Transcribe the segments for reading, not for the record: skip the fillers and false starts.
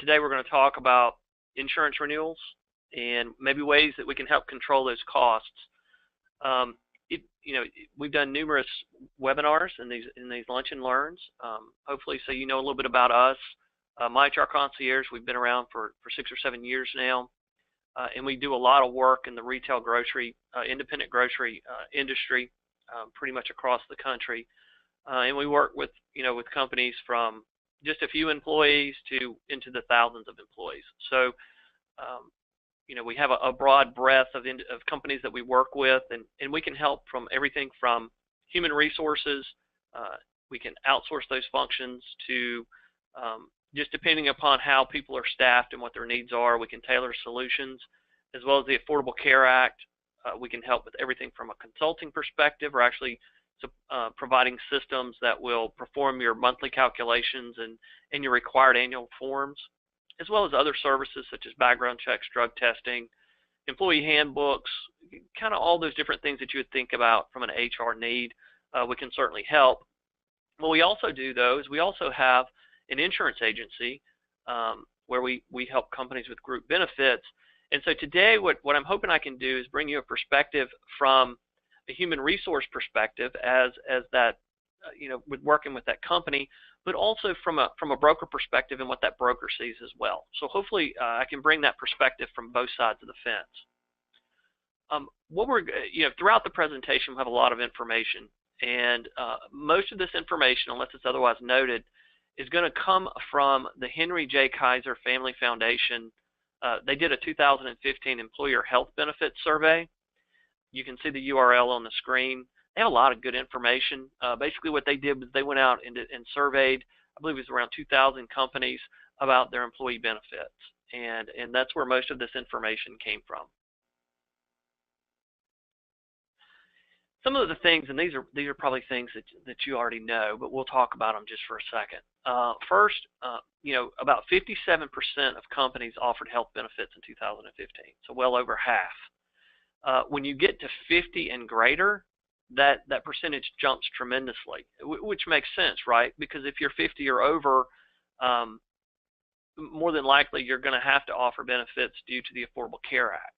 today we're going to talk about insurance renewals and maybe ways that we can help control those costs. We've done numerous webinars in these lunch and learns. Hopefully, so you know a little bit about us. My HR Concierge, we've been around for 6 or 7 years now, and we do a lot of work in the retail grocery, independent grocery industry, pretty much across the country. And we work with companies from just a few employees to into the thousands of employees. So, we have a broad breadth of companies that we work with, and we can help from everything from human resources. We can outsource those functions to just depending upon how people are staffed and what their needs are. We can tailor solutions, as well as the Affordable Care Act. We can help with everything from a consulting perspective, or actually providing systems that will perform your monthly calculations and your required annual forms, as well as other services such as background checks, drug testing, employee handbooks, kind of all those different things that you would think about from an HR need. We can certainly help. What we also do, though, is we also have an insurance agency where we help companies with group benefits. And so today what I'm hoping I can do is bring you a perspective from a human resource perspective as that, with working with that company, but also from a broker perspective and what that broker sees as well. So hopefully I can bring that perspective from both sides of the fence. Throughout the presentation, we have a lot of information, and most of this information, unless it's otherwise noted, is going to come from the Henry J. Kaiser Family Foundation. They did a 2015 Employer Health Benefits Survey. You can see the URL on the screen. They have a lot of good information. Basically what they did was they went out and surveyed, I believe it was around 2,000 companies about their employee benefits. And that's where most of this information came from. Some of the things, and these are probably things that you already know, but we'll talk about them just for a second. First, about 57% of companies offered health benefits in 2015, so well over half. When you get to 50 and greater, that percentage jumps tremendously, which makes sense, right? Because if you're 50 or over, more than likely you're going to have to offer benefits due to the Affordable Care Act.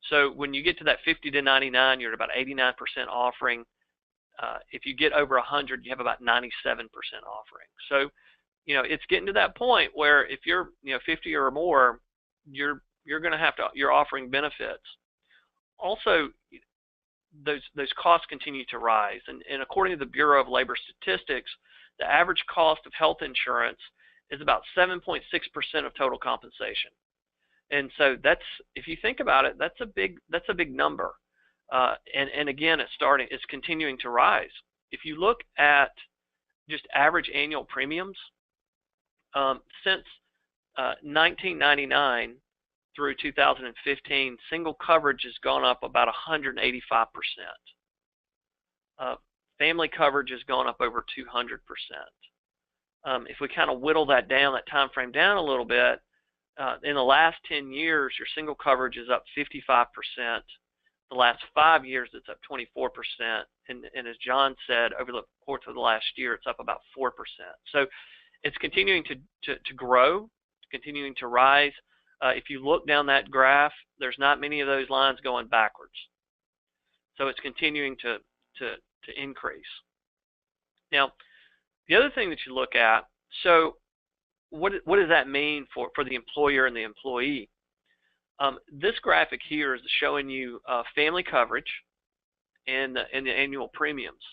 So when you get to that 50 to 99, you're at about 89% offering. If you get over 100, you have about 97% offering. So, it's getting to that point where if you're 50 or more, you're offering benefits. Also, those costs continue to rise, and according to the Bureau of Labor Statistics, the average cost of health insurance is about 7.6% of total compensation. And so if you think about it, that's a big number. And again, it's continuing to rise. If you look at just average annual premiums, since 1999 through 2015, single coverage has gone up about 185%. Family coverage has gone up over 200%. If we kind of whittle that time frame down a little bit, in the last 10 years, your single coverage is up 55%. The last 5 years, it's up 24%. And as John said, over the course of the last year, it's up about 4%. So it's continuing to grow, continuing to rise. If you look down that graph, there's not many of those lines going backwards. So it's continuing to increase. Now, the other thing that you look at, so what does that mean for the employer and the employee? This graphic here is showing you family coverage and the annual premiums.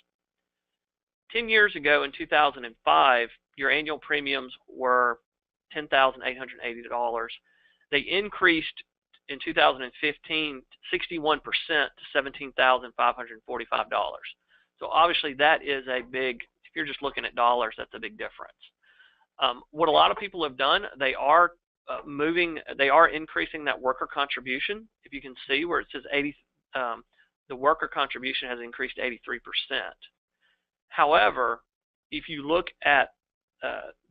10 years ago in 2005, your annual premiums were $10,880. They increased in 2015 61% to $17,545. So obviously that is a big, if you're just looking at dollars, that's a big difference. What a lot of people have done, they are increasing that worker contribution. If you can see where it says 80, the worker contribution has increased 83%. However, if you look at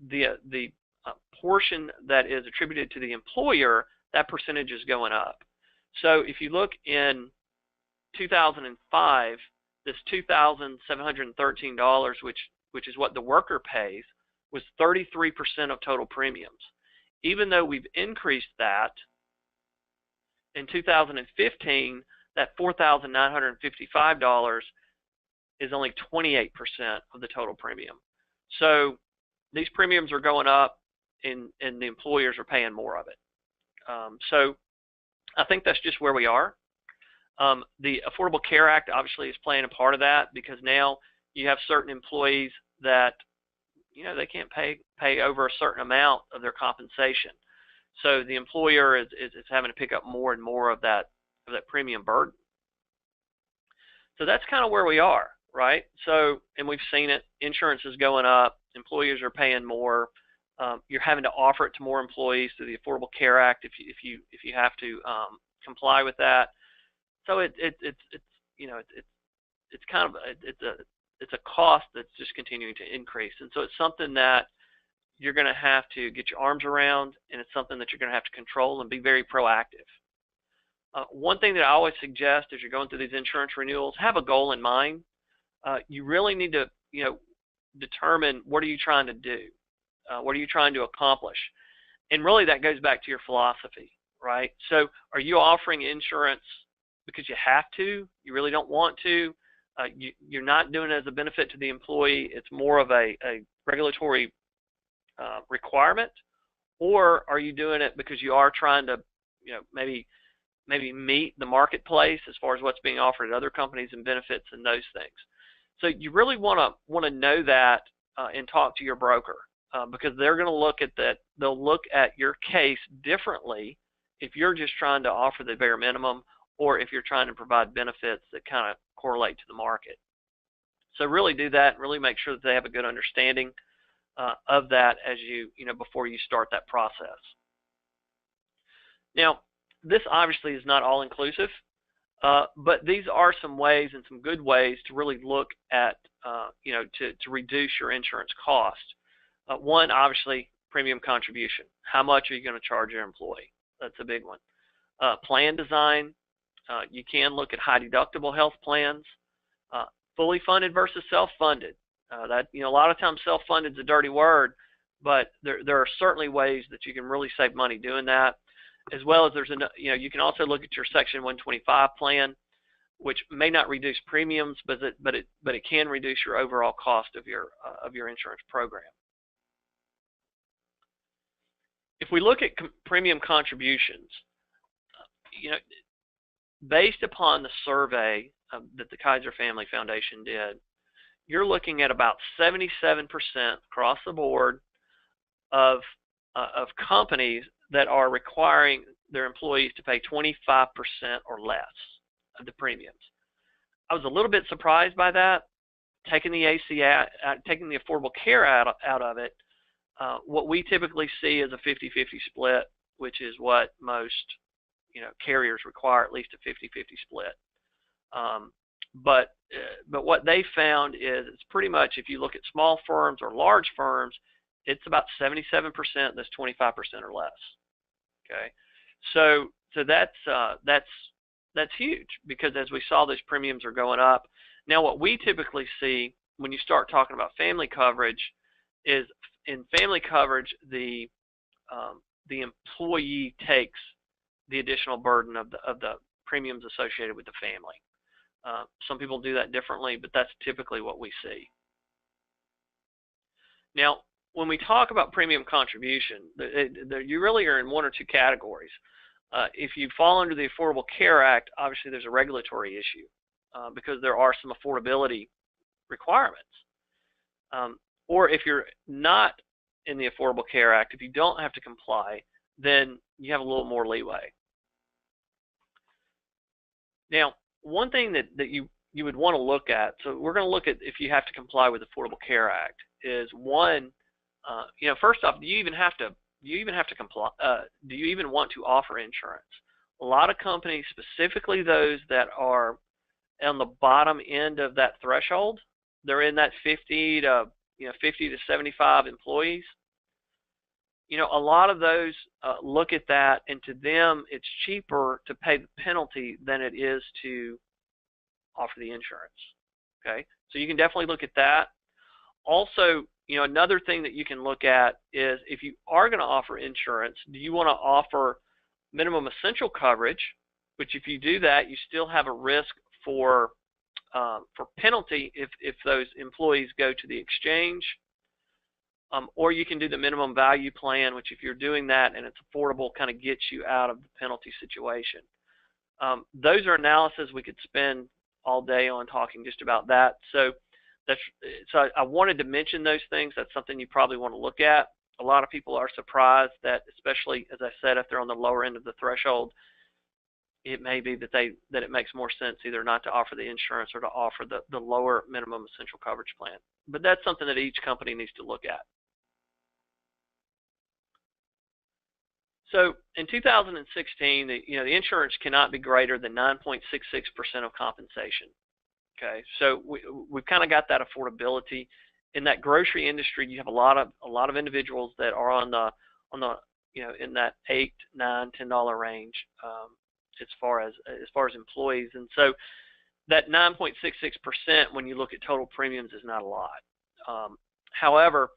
the portion that is attributed to the employer, that percentage is going up. So if you look in 2005, this $2,713, which is what the worker pays, was 33% of total premiums. even though we've increased that, in 2015, that $4,955 is only 28% of the total premium. So these premiums are going up, and the employers are paying more of it. So I think that's just where we are. The Affordable Care Act obviously is playing a part of that, because now you have certain employees that, they can't pay over a certain amount of their compensation. So the employer is having to pick up more and more of that premium burden. So that's kind of where we are, right? So, and we've seen it. Insurance is going up. Employers are paying more. You're having to offer it to more employees through the Affordable Care Act if you have to comply with that. So it's a cost that's just continuing to increase, and so it's something that you're going to have to get your arms around, and it's something that you're going to have to control and be very proactive. One thing that I always suggest as you're going through these insurance renewals, have a goal in mind. You really need to determine, what are you trying to do? What are you trying to accomplish? And really that goes back to your philosophy, right? So are you offering insurance because you have to? You really don't want to? You're not doing it as a benefit to the employee. It's more of a regulatory requirement. Or are you doing it because you are trying to maybe meet the marketplace as far as what's being offered at other companies and benefits and those things? So you really want to know that and talk to your broker, because they're going to look at that. They'll look at your case differently if you're just trying to offer the bare minimum, or if you're trying to provide benefits that kind of correlate to the market. So really do that, and really make sure that they have a good understanding of that as before you start that process. Now, this obviously is not all inclusive, but these are some ways, and some good ways, to really look at to reduce your insurance cost. One, obviously, premium contribution. How much are you going to charge your employee? That's a big one. Plan design. You can look at high deductible health plans. Fully funded versus self-funded. A lot of times self-funded is a dirty word, but there are certainly ways that you can really save money doing that. As well as you can also look at your Section 125 plan, which may not reduce premiums, but it can reduce your overall cost of your insurance program. If we look at premium contributions, based upon the survey that the Kaiser Family Foundation did, you're looking at about 77% across the board of companies that are requiring their employees to pay 25% or less of the premiums. I was a little bit surprised by that. Taking the taking the Affordable Care out of it, what we typically see is a 50-50 split, which is what most carriers require, at least a 50-50 split. But what they found is it's pretty much, if you look at small firms or large firms, it's about 77% that's 25% or less. Okay, so that's huge, because as we saw, those premiums are going up. Now, what we typically see when you start talking about family coverage is, in family coverage, the employee takes the additional burden of the premiums associated with the family. Some people do that differently, but that's typically what we see. Now, when we talk about premium contribution, you really are in one or two categories. If you fall under the Affordable Care Act, obviously there's a regulatory issue because there are some affordability requirements. Or if you're not in the Affordable Care Act, if you don't have to comply, then you have a little more leeway. Now, one thing that you would want to look at, so we're going to look at if you have to comply with the Affordable Care Act, is one, first off, do you even have to comply? Do you even want to offer insurance? A lot of companies, specifically those that are on the bottom end of that threshold, they're in that 50 to 75 employees. A lot of those look at that, and to them, it's cheaper to pay the penalty than it is to offer the insurance. Okay, so you can definitely look at that. Also, another thing that you can look at is if you are going to offer insurance, do you want to offer minimum essential coverage, which if you do that, you still have a risk for penalty if those employees go to the exchange, or you can do the minimum value plan, which if you're doing that and it's affordable, kind of gets you out of the penalty situation. Those are analyses we could spend all day on talking just about that. So I wanted to mention those things. That's something you probably want to look at. A lot of people are surprised that, especially as I said, if they're on the lower end of the threshold, it may be that it makes more sense either not to offer the insurance or to offer the lower minimum essential coverage plan. But that's something that each company needs to look at. So in 2016, the insurance cannot be greater than 9.66% of compensation. Okay, so we've kind of got that affordability. In that grocery industry, you have a lot of individuals that are on the in that $8, $9, $10 range as far as employees, and so that 9.66% when you look at total premiums is not a lot. However,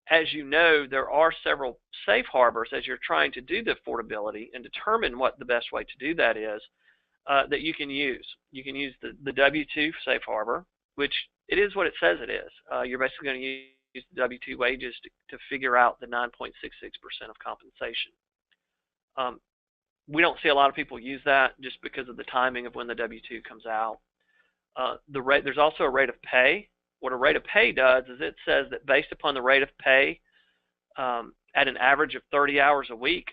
as you know, there are several safe harbors as you're trying to do the affordability and determine what the best way to do that is, that you can use. You can use the W-2 safe harbor, which it is what it says it is. You're basically going to use the W-2 wages to figure out the 9.66% of compensation. We don't see a lot of people use that just because of the timing of when the W-2 comes out. There's also a rate of pay. What a rate of pay does is it says that based upon the rate of pay at an average of 30 hours a week,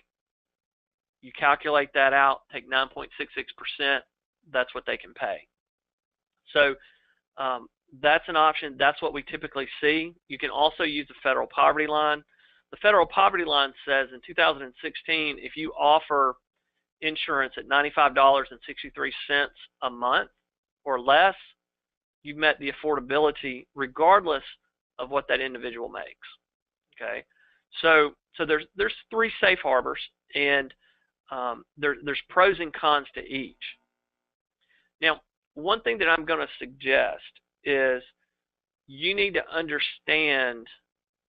you calculate that out, take 9.66%, that's what they can pay. So that's an option. That's what we typically see. You can also use the federal poverty line. The federal poverty line says in 2016, if you offer insurance at $95.63 a month or less, you've met the affordability regardless of what that individual makes. Okay, so there's three safe harbors, and there's pros and cons to each. Now, one thing that I'm going to suggest is you need to understand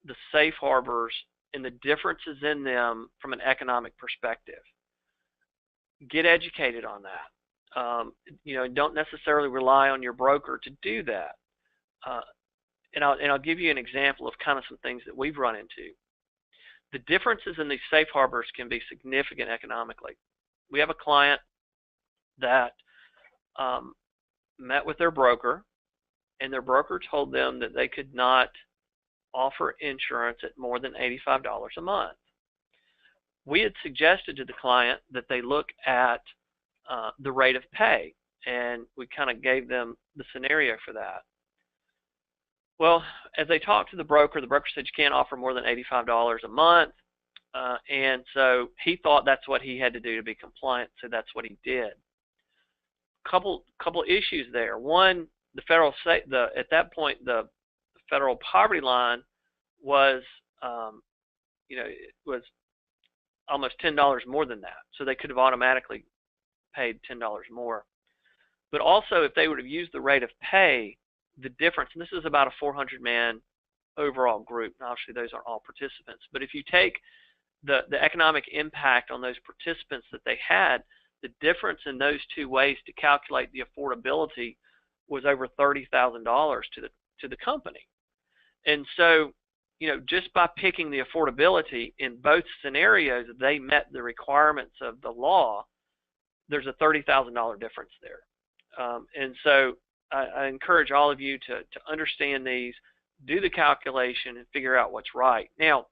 the safe harbors and the differences in them from an economic perspective. Get educated on that. Don't necessarily rely on your broker to do that. And I'll give you an example of kind of some things that we've run into. The differences in these safe harbors can be significant economically. We have a client that met with their broker, and their broker told them that they could not offer insurance at more than $85 a month. We had suggested to the client that they look at the rate of pay, and we kind of gave them the scenario for that. Well, as they talked to the broker said you can't offer more than $85 a month, and so he thought that's what he had to do to be compliant, so that's what he did. Couple issues there. One, at that point the federal poverty line was it was almost $10 more than that, so they could have automatically paid $10 more. But also, if they would have used the rate of pay, the difference, and this is about a 400-man overall group, and obviously those aren't all participants, but if you take the economic impact on those participants that they had, the difference in those two ways to calculate the affordability was over $30,000 to the company. And so, just by picking the affordability in both scenarios, they met the requirements of the law. There's a $30,000 difference there. And so I encourage all of you to understand these, do the calculation, and figure out what's right. Now,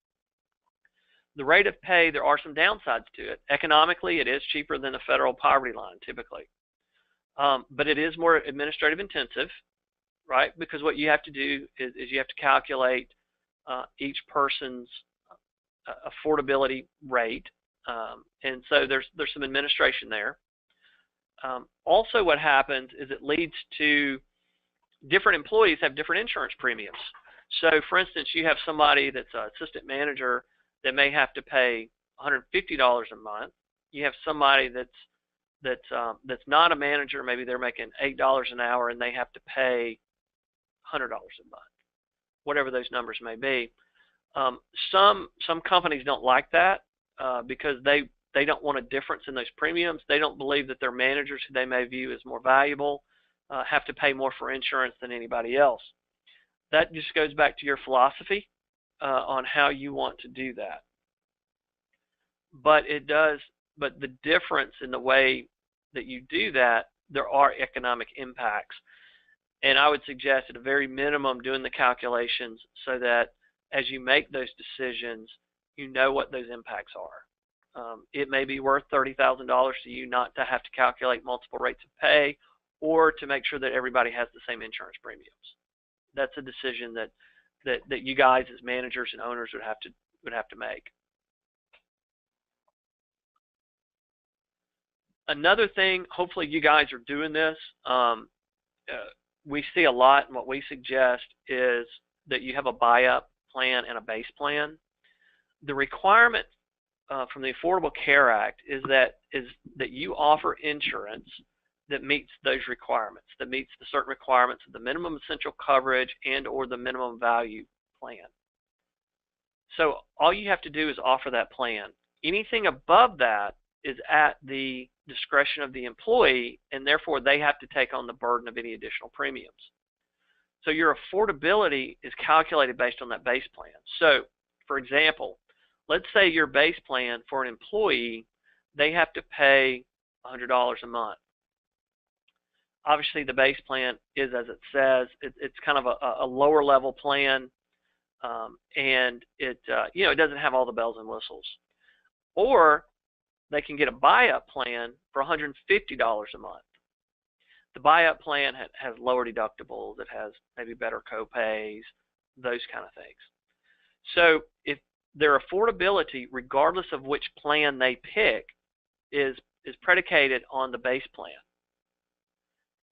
the rate of pay, there are some downsides to it. Economically, it is cheaper than the federal poverty line typically. But it is more administrative intensive, right? Because what you have to do is you have to calculate each person's affordability rate. And so there's some administration there. Also, what happens is it leads to different employees have different insurance premiums. So, for instance, you have somebody that's an assistant manager that may have to pay $150 a month. You have somebody that's not a manager. Maybe they're making $8 an hour and they have to pay $100 a month. whatever those numbers may be. Some companies don't like that because they don't want a difference in those premiums. They don't believe that their managers, who they may view as more valuable, have to pay more for insurance than anybody else. That just goes back to your philosophy on how you want to do that. But the difference in the way that you do that, there are economic impacts. And I would suggest at a very minimum doing the calculations so that as you make those decisions, you know what those impacts are. It may be worth $30,000 to you not to have to calculate multiple rates of pay, or to make sure that everybody has the same insurance premiums. That's a decision that you guys as managers and owners would have to make. Another thing, hopefully you guys are doing this. We see a lot, and what we suggest is that you have a buy-up plan and a base plan. The requirement from the Affordable Care Act is that you offer insurance that meets those requirements, that meets the certain requirements of the minimum essential coverage and or the minimum value plan. So all you have to do is offer that plan. Anything above that is at the discretion of the employee, and therefore they have to take on the burden of any additional premiums. So your affordability is calculated based on that base plan. So, for example, let's say your base plan for an employee, they have to pay $100 a month. Obviously, the base plan is, as it says, it's kind of a lower level plan, and it doesn't have all the bells and whistles. Or they can get a buy-up plan for $150 a month. The buy-up plan has lower deductibles. It has maybe better co-pays, those kind of things. So if their affordability, regardless of which plan they pick, is predicated on the base plan.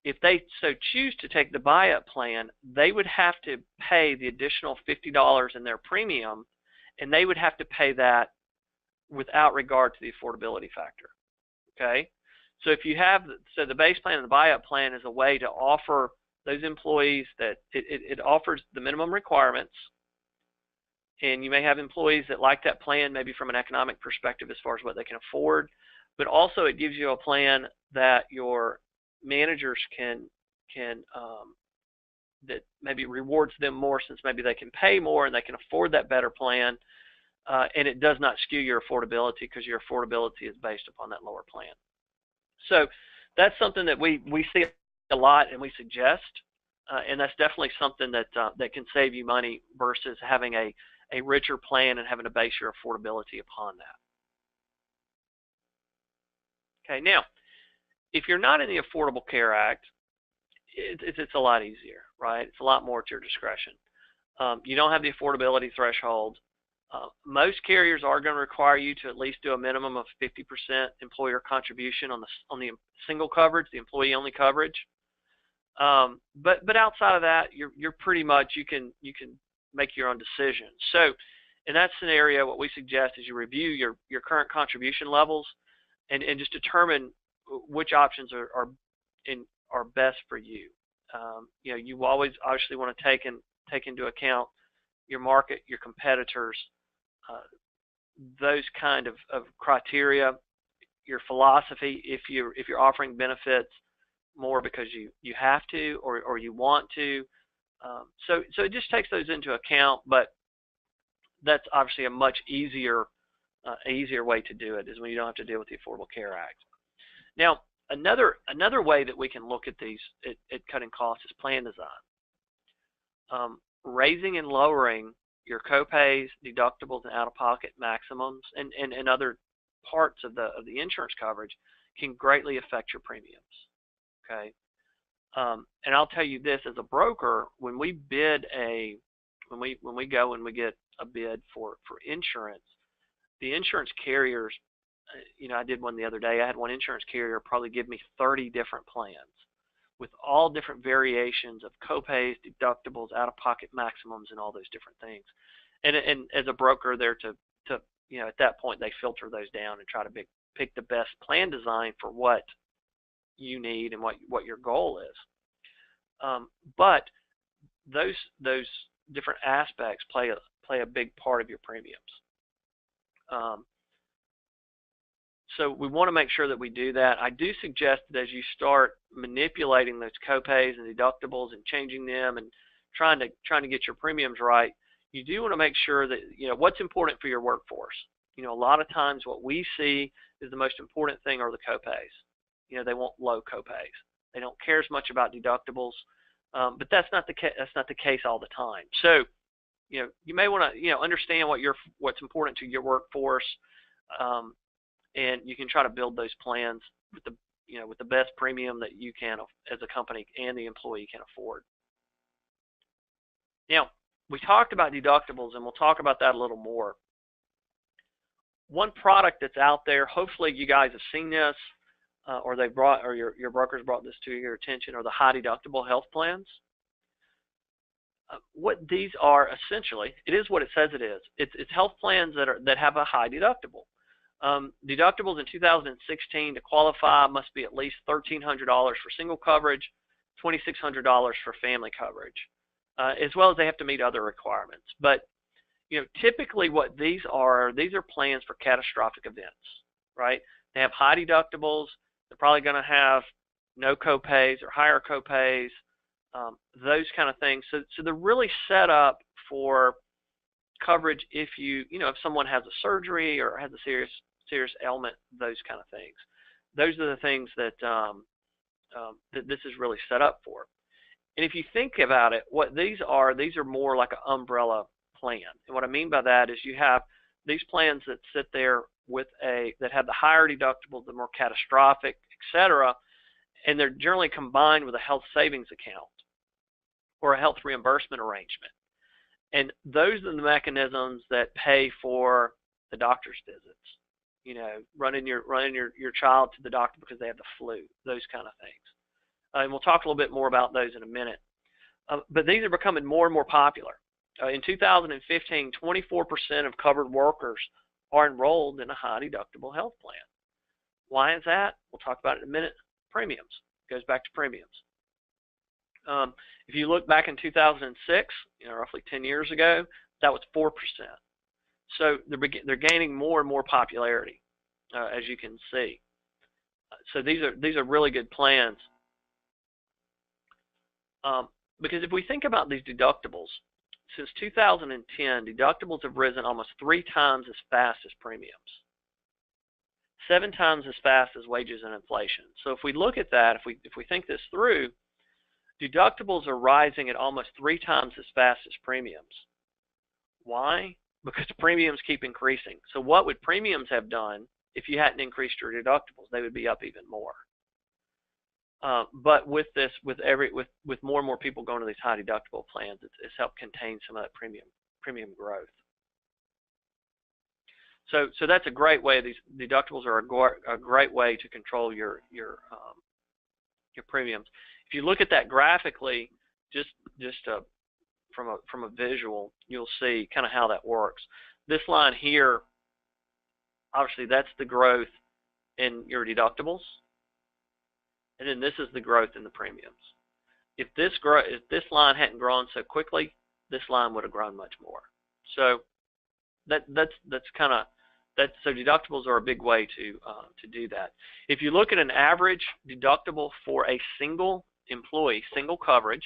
If they so choose to take the buy-up plan, they would have to pay the additional $50 in their premium, and they would have to pay that without regard to the affordability factor. Okay? So if you have, so the base plan and the buy-up plan is a way to offer those employees that it offers the minimum requirements, and you may have employees that like that plan maybe from an economic perspective as far as what they can afford, but also it gives you a plan that your managers can that maybe rewards them more, since maybe they can pay more and they can afford that better plan, and it does not skew your affordability because your affordability is based upon that lower plan. So that's something that we see a lot and we suggest, and that's definitely something that can save you money versus having a richer plan and having to base your affordability upon that. Okay, now, if you're not in the Affordable Care Act, it's a lot easier, right? It's a lot more at your discretion. You don't have the affordability threshold. Most carriers are going to require you to at least do a minimum of 50% employer contribution on the single coverage, the employee-only coverage. But outside of that, you're pretty much, you can make your own decision. So in that scenario, what we suggest is you review your current contribution levels and just determine which options are best for you. You always obviously want to take into account your market, your competitors, those kind of criteria, your philosophy, if you're offering benefits more because you have to or you want to. So it just takes those into account, but that's obviously a much easier way to do it, is when you don't have to deal with the Affordable Care Act. Now, another way that we can look at these at cutting costs is plan design. Raising and lowering your co-pays, deductibles, and out-of-pocket maximums, and other parts of the insurance coverage can greatly affect your premiums. Okay, and I'll tell you this, as a broker, when we bid when we go and we get a bid for insurance, the insurance carriers, I did one the other day. I had one insurance carrier probably give me 30 different plans with all different variations of co-pays, deductibles, out-of-pocket maximums, and all those different things. And as a broker, they're to at that point they filter those down and try to pick the best plan design for what you need and what your goal is. But those different aspects play a big part of your premiums. So we want to make sure that we do that. I do suggest that as you start manipulating those copays and deductibles and changing them and trying to get your premiums right, you do want to make sure that what's important for your workforce. A lot of times what we see is the most important thing are the copays. They want low copays. They don't care as much about deductibles, but that's not the case all the time. So you may want to understand what's important to your workforce. And you can try to build those plans with the best premium that you can as a company and the employee can afford. Now, we talked about deductibles, and we'll talk about that a little more. One product that's out there, hopefully you guys have seen this, or your brokers brought this to your attention, are the high deductible health plans. What these are essentially, it is what it says it is. It's health plans that have a high deductible. Deductibles in 2016 to qualify must be at least $1,300 for single coverage, $2,600 for family coverage, as well as they have to meet other requirements. But typically what these are plans for catastrophic events, right? They have high deductibles. They're probably going to have no copays or higher copays, those kind of things. So they're really set up for coverage if if someone has a surgery or has a serious ailment, those kind of things. Those are the things that this is really set up for. And if you think about it, what these are more like an umbrella plan. And what I mean by that is you have these plans that sit there that have the higher deductibles, the more catastrophic, etc., and they're generally combined with a health savings account or a health reimbursement arrangement. And those are the mechanisms that pay for the doctor's visits. Running your child to the doctor because they have the flu, those kind of things. And we'll talk a little bit more about those in a minute. But these are becoming more and more popular. In 2015, 24% of covered workers are enrolled in a high deductible health plan. Why is that? We'll talk about it in a minute. Premiums. It goes back to premiums. If you look back in 2006, roughly 10 years ago, that was 4%. So they're gaining more and more popularity, as you can see. So these are really good plans. Because if we think about these deductibles, since 2010, deductibles have risen almost 3 times as fast as premiums, 7 times as fast as wages and inflation. So if we look at that, if we think this through, deductibles are rising at almost 3 times as fast as premiums. Why? Because premiums keep increasing. So what would premiums have done if you hadn't increased your deductibles? They would be up even more. But with more and more people going to these high deductible plans, it's helped contain some of that premium growth. So that's a great way. These deductibles are a great way to control your premiums. If you look at that graphically, just from a visual, you'll see kind of how that works. This line here, obviously, that's the growth in your deductibles, and then this is the growth in the premiums. If this line hadn't grown so quickly, this line would have grown much more. So so deductibles are a big way to do that. If you look at an average deductible for a single employee, single coverage,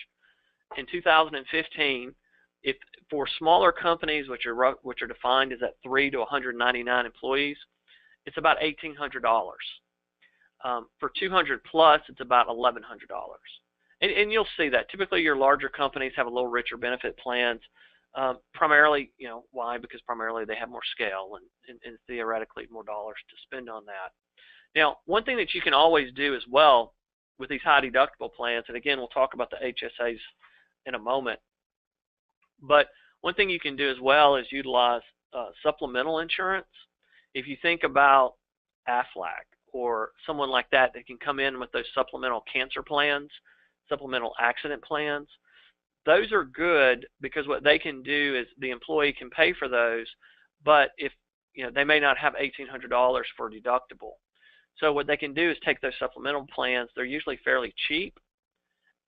in 2015, if for smaller companies, which are defined as at 3 to 199 employees, it's about $1,800. For 200 plus, it's about $1,100. And you'll see that. Typically, your larger companies have a little richer benefit plans. Primarily, why? Because primarily they have more scale and theoretically more dollars to spend on that. Now, one thing that you can always do as well with these high deductible plans, and again, we'll talk about the HSAs in a moment, but one thing you can do as well is utilize supplemental insurance. If you think about Aflac or someone like that can come in with those supplemental cancer plans, supplemental accident plans, those are good because what they can do is the employee can pay for those, but if they may not have $1,800 for deductible. So what they can do is take those supplemental plans. They're usually fairly cheap,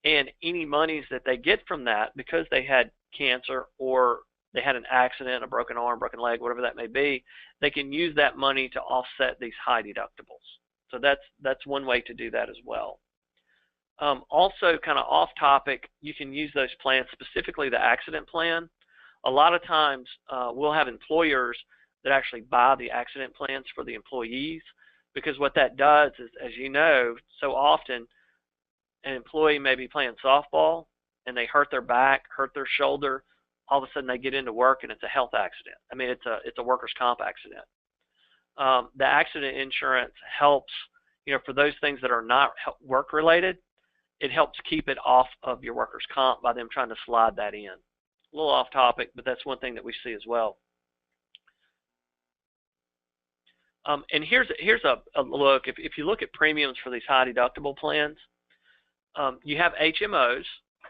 And any monies that they get from that, because they had cancer or they had an accident, a broken arm, broken leg, whatever that may be, they can use that money to offset these high deductibles. So that's one way to do that as well. Also, kind of off topic, you can use those plans, specifically the accident plan. A lot of times we'll have employers that actually buy the accident plans for the employees, because what that does is, as you know, so often an employee may be playing softball and they hurt their back, hurt their shoulder. All of a sudden they get into work and it's a health accident. I mean, it's a workers' comp accident. The accident insurance helps, for those things that are not work related, it helps keep it off of your workers' comp by them trying to slide that in. A little off topic, but that's one thing that we see as well. And here's a look. If you look at premiums for these high deductible plans, you have HMOs,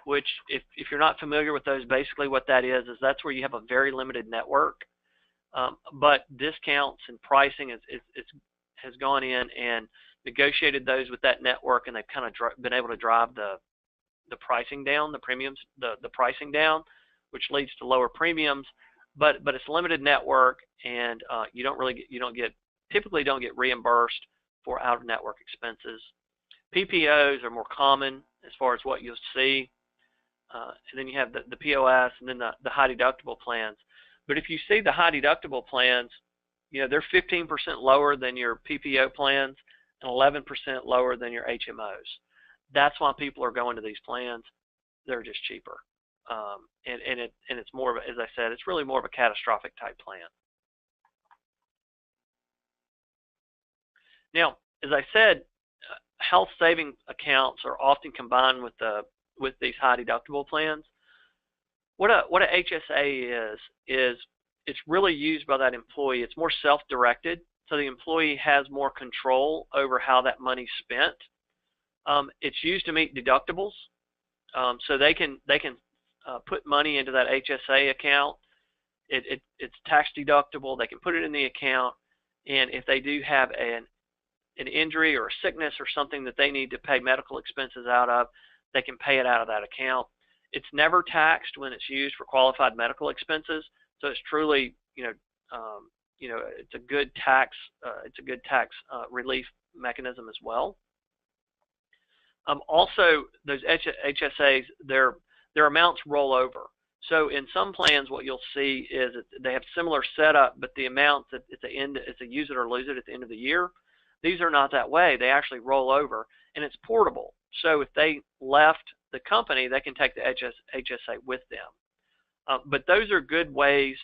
which if you're not familiar with those, basically what that is that's where you have a very limited network, but discounts and pricing has gone in and negotiated those with that network, and they've kind of been able to drive the pricing down, the premiums, the pricing down, which leads to lower premiums. But it's a limited network, and typically don't get reimbursed for out-of-network expenses. PPOs are more common as far as what you'll see, and then you have the POS, and then the high deductible plans. But if you see the high deductible plans, they're 15% lower than your PPO plans and 11% lower than your HMOs. That's why people are going to these plans. They're just cheaper, and it's more of as I said, it's really more of a catastrophic type plan. Now, as I said, health saving accounts are often combined with these high deductible plans. What a HSA is it's really used by that employee. It's more self-directed, so the employee has more control over how that money's spent. It's used to meet deductibles, so they can put money into that HSA account. It's tax deductible. They can put it in the account, and if they do have an injury or a sickness or something that they need to pay medical expenses out of, they can pay it out of that account. It's never taxed when it's used for qualified medical expenses, so it's truly, it's a good tax relief mechanism as well. Also, those HSAs, their amounts roll over. So in some plans, what you'll see is that they have similar setup, but the amounts it's a use it or lose it at the end of the year. These are not that way. They actually roll over, and it's portable. So if they left the company, they can take the HSA with them. But those are good ways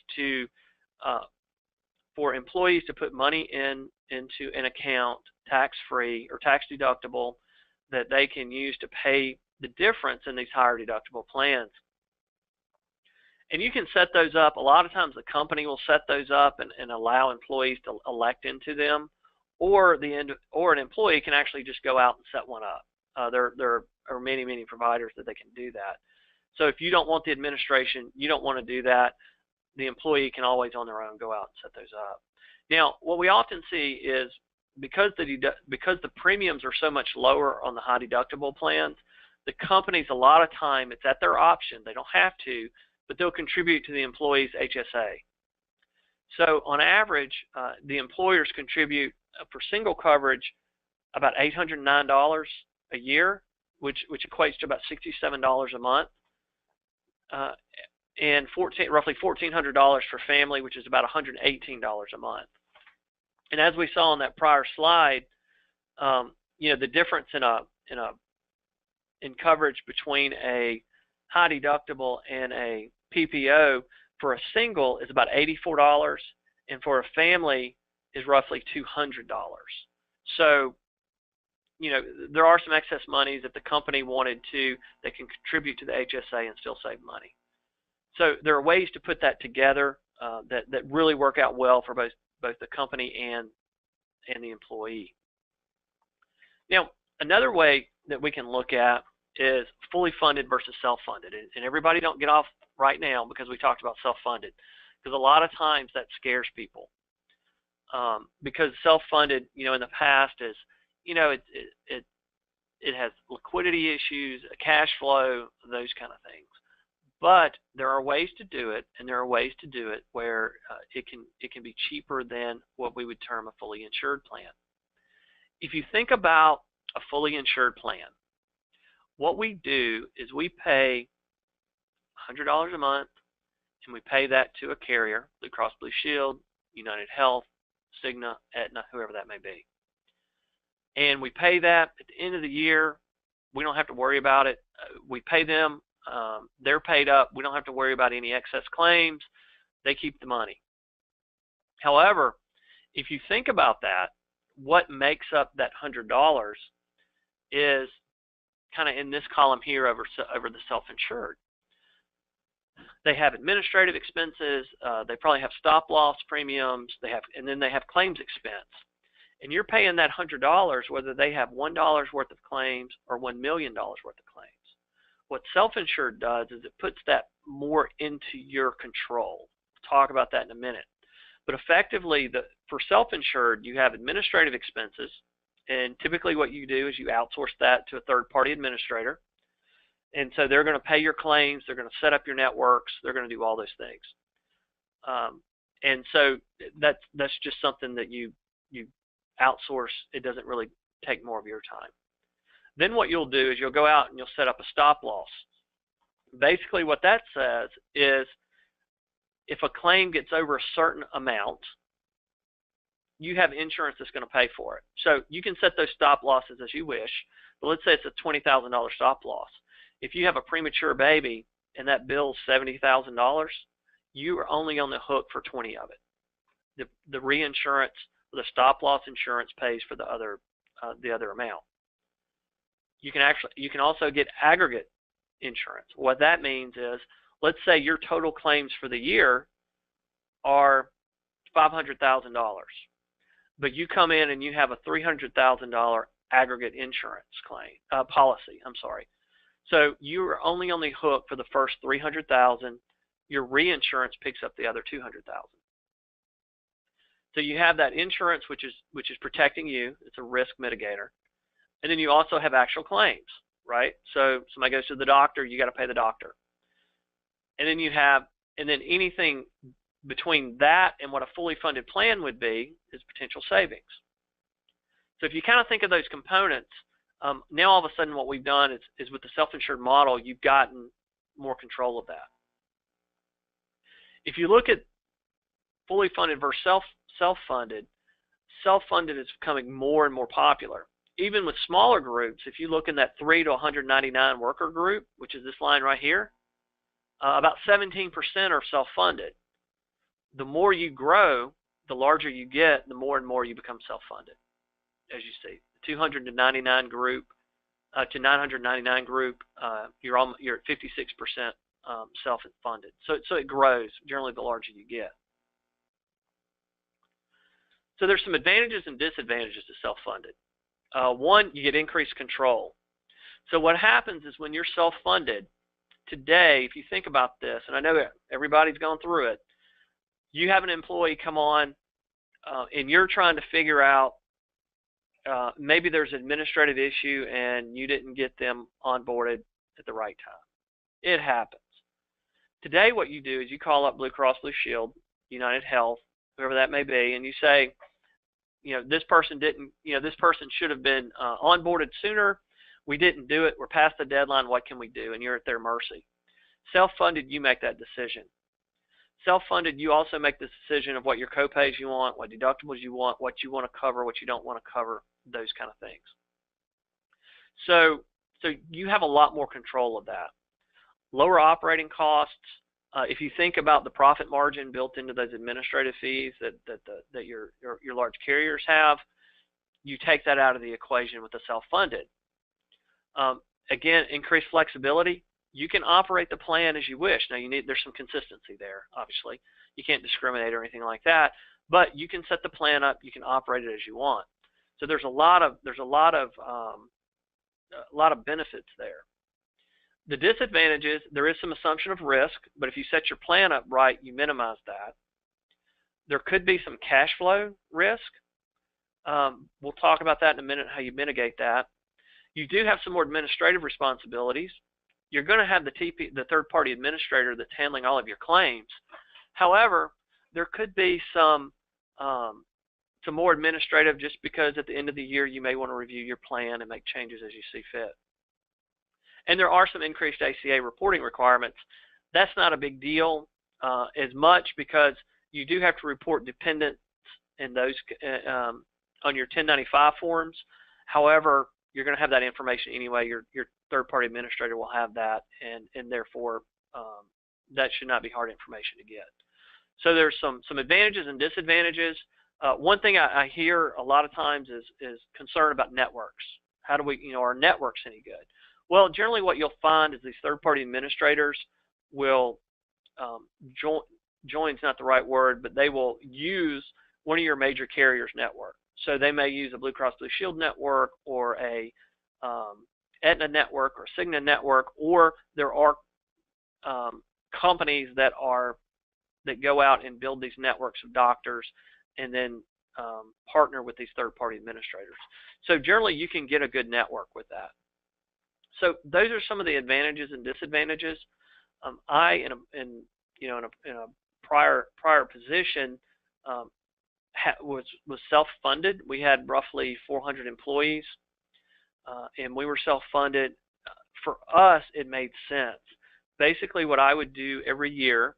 for employees to put money into an account, tax-free or tax-deductible, that they can use to pay the difference in these higher deductible plans. And you can set those up. A lot of times the company will set those up and allow employees to elect into them, or an employee can actually just go out and set one up. There are many providers that they can do that. So if you don't want the administration, you don't want to do that, the employee can always on their own go out and set those up. Now, what we often see is because the premiums are so much lower on the high deductible plans, the companies, a lot of time, it's at their option. They don't have to, but they'll contribute to the employee's HSA. So on average, the employers contribute for single coverage about $809 a year, which equates to about $67 a month, and roughly $1,400 for family, which is about $118 a month. And as we saw on that prior slide, the difference in coverage between a high deductible and a PPO for a single is about $84, and for a family is roughly $200. So, there are some excess monies if the company wanted to, they can contribute to the HSA and still save money. So there are ways to put that together that really work out well for both the company and the employee. Now, another way that we can look at is fully funded versus self-funded. And everybody don't get off right now because we talked about self-funded, because a lot of times that scares people. Because self-funded, in the past is, it has liquidity issues, cash flow, those kind of things. But there are ways to do it, and there are ways to do it where it can be cheaper than what we would term a fully insured plan. If you think about a fully insured plan, what we do is we pay $100 a month, and we pay that to a carrier, Blue Cross Blue Shield, United Health, Cigna, Aetna, whoever that may be. And we pay that at the end of the year. We don't have to worry about it. We pay them. They're paid up. We don't have to worry about any excess claims. They keep the money. However, if you think about that, what makes up that $100 is kind of in this column here over the self-insured. They have administrative expenses. They probably have stop loss premiums. And then they have claims expense. And you're paying that $100 whether they have $1 worth of claims or $1 million worth of claims. What self-insured does is it puts that more into your control. We'll talk about that in a minute. But effectively, for self-insured, you have administrative expenses, and typically what you do is you outsource that to a third-party administrator. And so they're going to pay your claims, they're going to set up your networks, they're going to do all those things. And so that's just something that you outsource. It doesn't really take more of your time. Then what you'll do is you'll go out and you'll set up a stop loss. Basically what that says is if a claim gets over a certain amount, you have insurance that's going to pay for it. So you can set those stop losses as you wish, but let's say it's a $20,000 stop loss. If you have a premature baby and that bill's $70,000, you are only on the hook for 20 of it. The reinsurance, the stop loss insurance pays for the other amount. You can also get aggregate insurance. What that means is, let's say your total claims for the year are $500,000, but you come in and you have a $300,000 aggregate insurance policy. So you are only on the hook for the first $300,000. Your reinsurance picks up the other $200,000. So you have that insurance, which is protecting you. It's a risk mitigator. And then you also have actual claims, right? So somebody goes to the doctor, you got to pay the doctor. And then anything between that and what a fully funded plan would be is potential savings. So if you kind of think of those components, now all of a sudden what we've done is with the self-insured model, you've gotten more control of that. If you look at fully funded versus self-funded, self-funded is becoming more and more popular. Even with smaller groups, if you look in that 3 to 199 worker group, which is this line right here, about 17% are self-funded. The more you grow, the larger you get, the more and more you become self-funded, as you see. 200 to 99 group to 999 group, you're at 56% self-funded. So it grows generally the larger you get. So there's some advantages and disadvantages to self-funded. One, you get increased control. So what happens is when you're self-funded, today, if you think about this, and I know everybody's gone through it, you have an employee come on and you're trying to figure out maybe there's an administrative issue and you didn't get them onboarded at the right time. It happens. Today what you do is you call up Blue Cross Blue Shield, United Health, whoever that may be, and you say, this person should have been onboarded sooner. We didn't do it. We're past the deadline. What can we do? And you're at their mercy. Self-funded, you make that decision. Self-funded, you also make the decision of what your copays you want, what deductibles you want, what you want to cover, what you don't want to cover, those kind of things. So you have a lot more control of that. Lower operating costs. If you think about the profit margin built into those administrative fees that your large carriers have, you take that out of the equation with the self-funded. Again, increased flexibility. You can operate the plan as you wish. Now there's some consistency there, obviously. You can't discriminate or anything like that, but you can set the plan up. You can operate it as you want. So there's a lot of benefits there. The disadvantages, there is some assumption of risk, but if you set your plan up right, you minimize that. There could be some cash flow risk. We'll talk about that in a minute, how you mitigate that. You do have some more administrative responsibilities. You're going to have the third-party administrator that's handling all of your claims. However, there could be some more administrative, just because at the end of the year you may want to review your plan and make changes as you see fit. And there are some increased ACA reporting requirements. That's not a big deal as much, because you do have to report dependents and those on your 1095 forms. However, you're going to have that information anyway. Your third-party administrator will have that, and therefore that should not be hard information to get. So there's some advantages and disadvantages. One thing I hear a lot of times is concern about networks. How do we, are networks any good? Well, generally what you'll find is these third-party administrators will join's not the right word, but they will use one of your major carriers' network. So they may use a Blue Cross Blue Shield network, or a Aetna network, or Cigna network, or there are companies that go out and build these networks of doctors and then partner with these third-party administrators. So generally you can get a good network with that. So those are some of the advantages and disadvantages. I, in a prior position, was self-funded. We had roughly 400 employees, and we were self-funded. For us, it made sense. Basically, what I would do every year,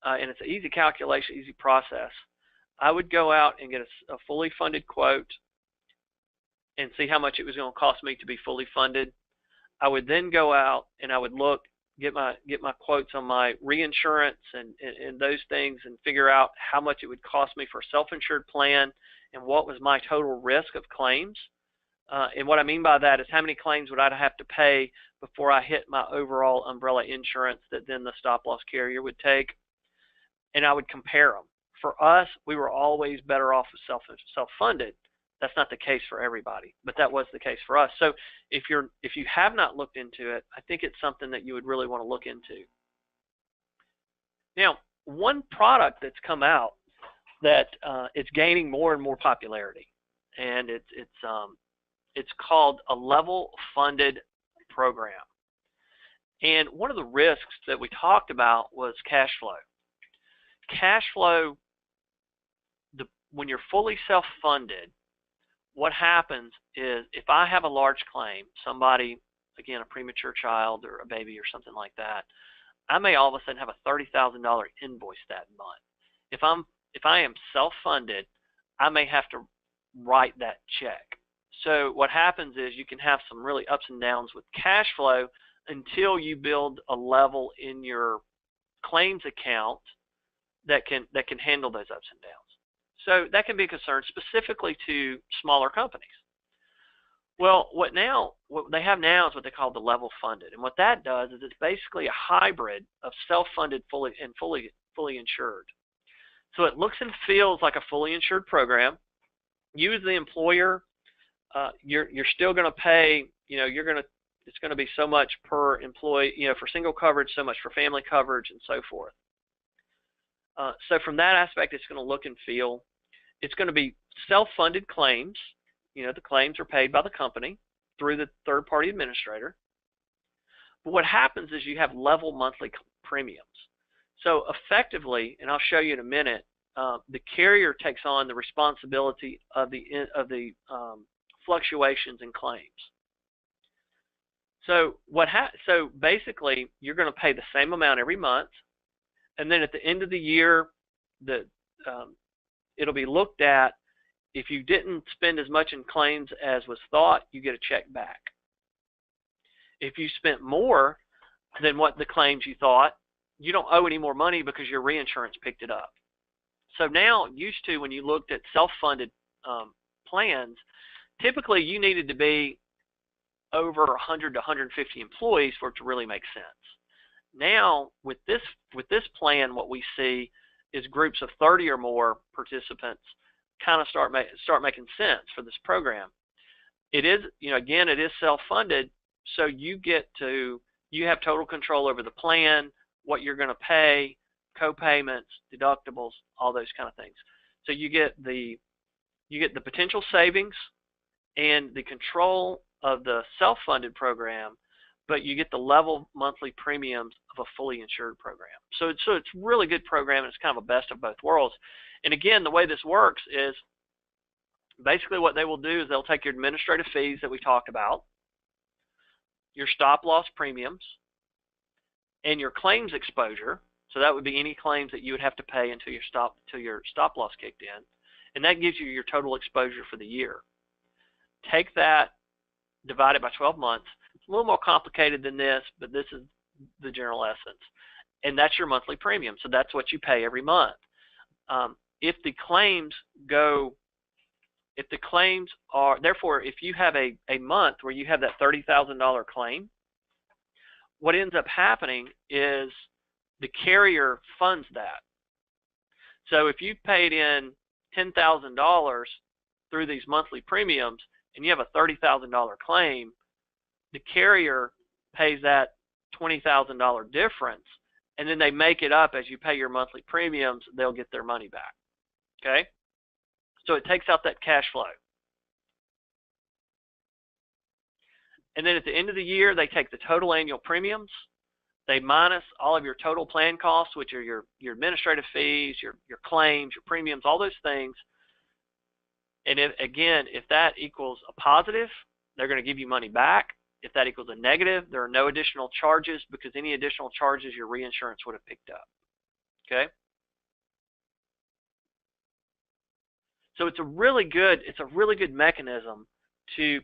and it's an easy calculation, easy process, I would go out and get a fully funded quote and see how much it was going to cost me to be fully funded. I would then go out and I would get my quotes on my reinsurance and those things, and figure out how much it would cost me for a self-insured plan and what was my total risk of claims. And what I mean by that is how many claims would I have to pay before I hit my overall umbrella insurance that then the stop-loss carrier would take. And I would compare them. For us, we were always better off with self-funded. That's not the case for everybody, but that was the case for us. So if you have not looked into it, I think it's something that you would really want to look into. Now, one product that's come out that it's gaining more and more popularity, and it's called a level funded program. And one of the risks that we talked about was cash flow. Cash flow, when you're fully self-funded, what happens is if I have a large claim, somebody, again, a premature child or a baby or something like that, I may all of a sudden have a $30,000 invoice that month. If I am self-funded, I may have to write that check. So what happens is you can have some really ups and downs with cash flow until you build a level in your claims account that can handle those ups and downs. So that can be a concern specifically to smaller companies. Well, what they have now is what they call the level funded, and what that does is it's basically a hybrid of self-funded fully insured. So it looks and feels like a fully insured program. You as the employer, you're still going to pay. It's going to be so much per employee. For single coverage, so much for family coverage, and so forth. So from that aspect, it's going to look and feel. It's going to be self-funded claims. The claims are paid by the company through the third-party administrator. But what happens is you have level monthly premiums. So effectively, and I'll show you in a minute, the carrier takes on the responsibility of the fluctuations in claims. So so basically, you're going to pay the same amount every month, and then at the end of the year, it'll be looked at. If you didn't spend as much in claims as was thought, you get a check back. If you spent more than what the claims you thought, you don't owe any more money because your reinsurance picked it up. So now, used to when you looked at self-funded plans, typically you needed to be over 100 to 150 employees for it to really make sense. Now, with this plan, what we see is groups of 30 or more participants kind of start making sense for this program. It is, again, it is self-funded, so you have total control over the plan, what you're going to pay, co-payments, deductibles, all those kind of things. So you get the potential savings and the control of the self-funded program, but you get the level monthly premiums of a fully insured program. So it's a really good program, and it's kind of a best of both worlds. And again, the way this works is basically what they will do is they'll take your administrative fees that we talked about, your stop loss premiums, and your claims exposure. So that would be any claims that you would have to pay until your stop loss kicked in, and that gives you your total exposure for the year. Take that, divide it by 12 months. It's a little more complicated than this, but this is the general essence. And that's your monthly premium. So that's what you pay every month. If the claims are, therefore, if you have a month where you have that $30,000 claim, what ends up happening is the carrier funds that. So if you paid in $10,000 through these monthly premiums and you have a $30,000 claim, the carrier pays that $20,000 difference, and then they make it up as you pay your monthly premiums. They'll get their money back. Okay? So it takes out that cash flow. And then at the end of the year, they take the total annual premiums, they minus all of your total plan costs, which are your administrative fees, your claims, your premiums, all those things. And if that equals a positive, they're going to give you money back. If that equals a negative, there are no additional charges, because any additional charges your reinsurance would have picked up. Okay? So it's a really good mechanism to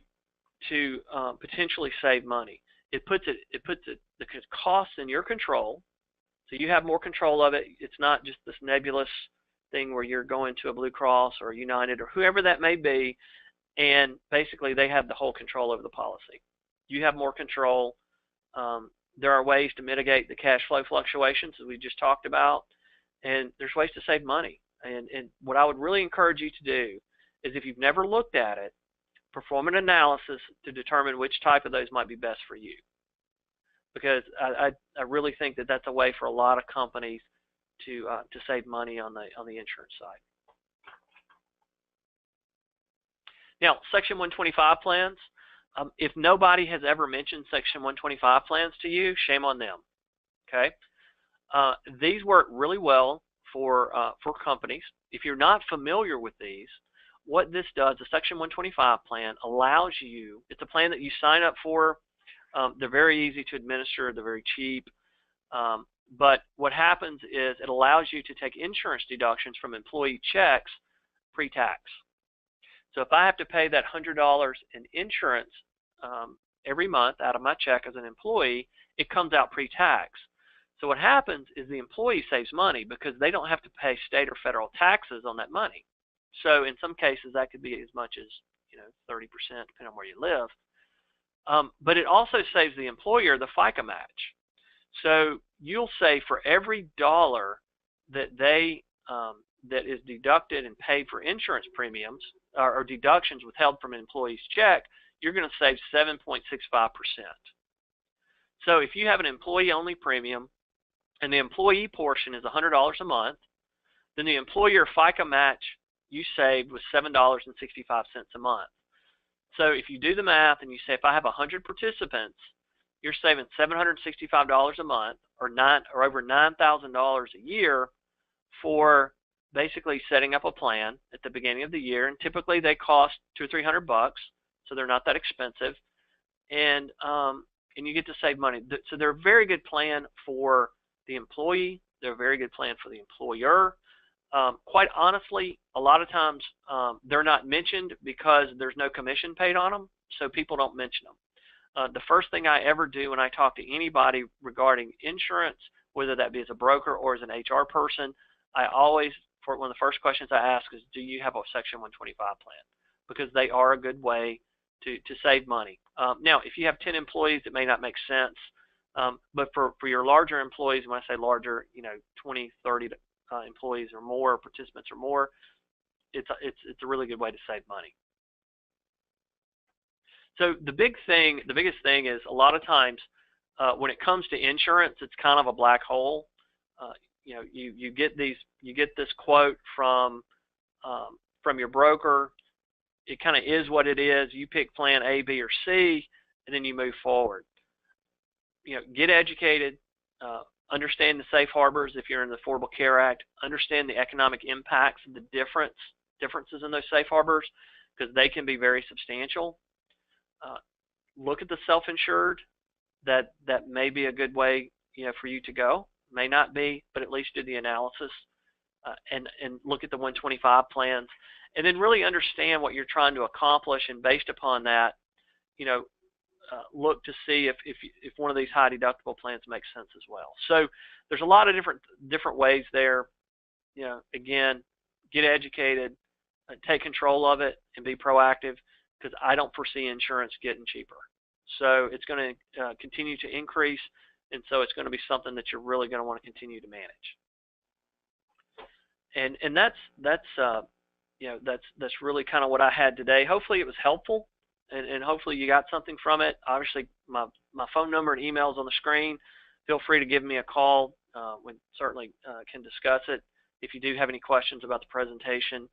potentially save money. It puts the costs in your control, so you have more control of it. It's not just this nebulous thing where you're going to a Blue Cross or a United or whoever that may be, and basically they have the whole control over the policy. You have more control. There are ways to mitigate the cash flow fluctuations that we just talked about, and there's ways to save money. And what I would really encourage you to do is, if you've never looked at it, perform an analysis to determine which type of those might be best for you. Because I really think that that's a way for a lot of companies to save money on the insurance side. Now, Section 125 plans. If nobody has ever mentioned Section 125 plans to you, shame on them. Okay, these work really well for companies. If you're not familiar with these, what this does, the Section 125 plan allows you, it's a plan that you sign up for. They're very easy to administer. They're very cheap. But what happens is it allows you to take insurance deductions from employee checks pre-tax. So if I have to pay that $100 in insurance every month out of my check as an employee, it comes out pre-tax. So what happens is the employee saves money because they don't have to pay state or federal taxes on that money. So in some cases, that could be as much as 30%, depending on where you live. But it also saves the employer the FICA match. So you'll say for every dollar that that is deducted and paid for insurance premiums or deductions withheld from an employee's check, you're going to save 7.65%. So if you have an employee-only premium and the employee portion is $100 a month, then the employer FICA match you saved was $7.65 a month. So if you do the math and you say, if I have 100 participants, you're saving $765 a month, or over $9,000 a year for basically setting up a plan at the beginning of the year. And typically they cost $200 or $300, so they're not that expensive, and you get to save money. So they're a very good plan for the employee. They're a very good plan for the employer. Quite honestly, a lot of times they're not mentioned because there's no commission paid on them, so people don't mention them. The first thing I ever do when I talk to anybody regarding insurance, whether that be as a broker or as an HR person, I always, one of the first questions I ask is, do you have a Section 125 plan? Because they are a good way to save money. Now, if you have 10 employees, it may not make sense, but for your larger employees, when I say larger, 20, 30 employees or more, participants or more, it's a really good way to save money. So the biggest thing is, a lot of times when it comes to insurance, it's kind of a black hole. You get this quote from your broker, it kind of is what it is. You pick plan A, B, or C, and then you move forward. Get educated, understand the safe harbors if you're in the Affordable Care Act, understand the economic impacts and the differences in those safe harbors, because they can be very substantial. Look at the self-insured. That may be a good way for you to go. May not be, but at least do the analysis and look at the 125 plans, and then really understand what you're trying to accomplish, and based upon that, look to see if one of these high deductible plans makes sense as well. So there's a lot of different ways there. Again, get educated, take control of it, and be proactive, because I don't foresee insurance getting cheaper. So it's going to continue to increase, and so it's going to be something that you're really going to want to continue to manage. And that's really kind of what I had today. Hopefully it was helpful. And hopefully you got something from it. Obviously, my phone number and email is on the screen. Feel free to give me a call. We certainly can discuss it. If you do have any questions about the presentation,